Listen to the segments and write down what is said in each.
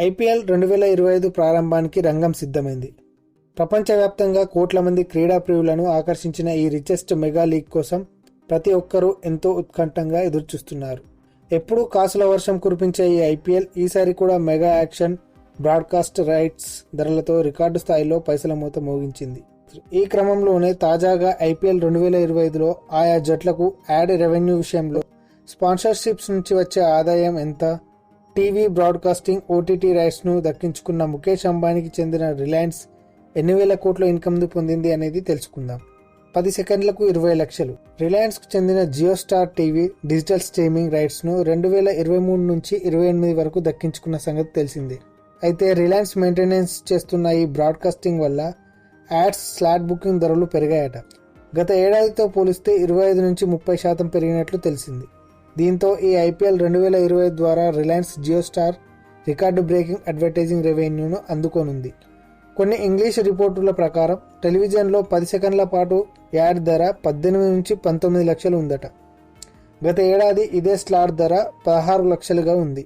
IPL 2025 ప్రారంభానికి రంగం సిద్ధమైంది. ప్రపంచవ్యాప్తంగా కోట్ల మంది క్రీడా ప్రియులను ఆకర్షించిన ఈ రిచెస్ట్ మెగా లీగ్ కోసం ప్రతి ఒక్కరూ ఎంతో ఉత్కంఠంగా ఎదురుచూస్తున్నారు. ఎప్పుడూ కాసుల వర్షం కురిపించే ఈ ఐపీఎల్ ఈసారి కూడా మెగా యాక్షన్, బ్రాడ్కాస్ట్ రైట్స్ ధరలతో రికార్డు స్థాయిలో పైసల మూత మోగించింది. ఈ క్రమంలోనే తాజాగా ఐపీఎల్ 2025లో ఆయా జట్లకు యాడ్ రెవెన్యూ విషయంలో స్పాన్సర్షిప్స్ నుంచి వచ్చే ఆదాయం ఎంత, టీవీ బ్రాడ్కాస్టింగ్, ఓటీటీ రైట్స్ను దక్కించుకున్న ముఖేష్ అంబానీకి చెందిన రిలయన్స్ ఎన్ని వేల కోట్ల ఇన్కమ్ పొందింది అనేది తెలుసుకుందాం. 10 సెకండ్లకు 20 లక్షలు. రిలయన్స్కు చెందిన Jio star TV digital streaming రైట్స్ను 2023 నుంచి 28 వరకు దక్కించుకున్న సంగతి తెలిసిందే. అయితే రిలయన్స్ మెయింటెనెన్స్ చేస్తున్న ఈ బ్రాడ్కాస్టింగ్ వల్ల యాడ్స్, స్లాట్ బుకింగ్ ధరలు పెరిగాయట. గత ఏడాదితో పోలిస్తే 25 నుంచి 30% పెరిగినట్లు తెలిసింది. దీంతో ఈ ఐపీఎల్ 2020 ద్వారా Reliance Jio star record breaking advertising రెవెన్యూను అందుకోనుంది. కొన్ని ఇంగ్లీష్ రిపోర్టుల ప్రకారం టెలివిజన్లో 10 సెకండ్ల పాటు యాడ్ ధర 18 నుంచి 19 లక్షలు ఉందట. గత ఏడాది ఇదే స్లాట్ ధర 16 లక్షలుగా ఉంది.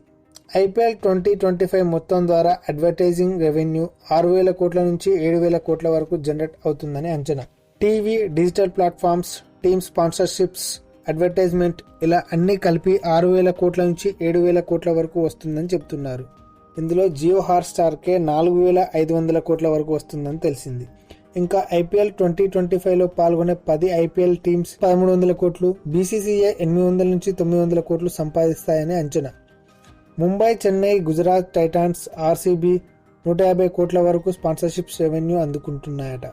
ఐపీఎల్ 2025 మొత్తం ద్వారా అడ్వర్టైజింగ్ రెవెన్యూ 6,000 కోట్ల నుంచి 7,000 కోట్ల వరకు జనరేట్ అవుతుందని అంచనా. TV, digital platforms, team sponsorships, advertisement ఇలా అన్నీ కలిపి 6,000 కోట్ల నుంచి 7,000 కోట్ల వరకు వస్తుందని చెబుతున్నారు. ఇందులో జియో హాట్స్టార్కే 4,500 కోట్ల వరకు వస్తుందని తెలిసింది. ఇంకా ఐపీఎల్ 2025లో పాల్గొనే 10 ఐపీఎల్ టీమ్స్ 1,300 కోట్లు, బీసీసీఐ 800 నుంచి 900 కోట్లు సంపాదిస్తాయని అంచనా. ముంబై, చెన్నై, గుజరాత్ టైటాన్స్, ఆర్సీబీ 150 కోట్ల వరకు స్పాన్సర్షిప్స్ రెవెన్యూ అందుకుంటున్నాయట.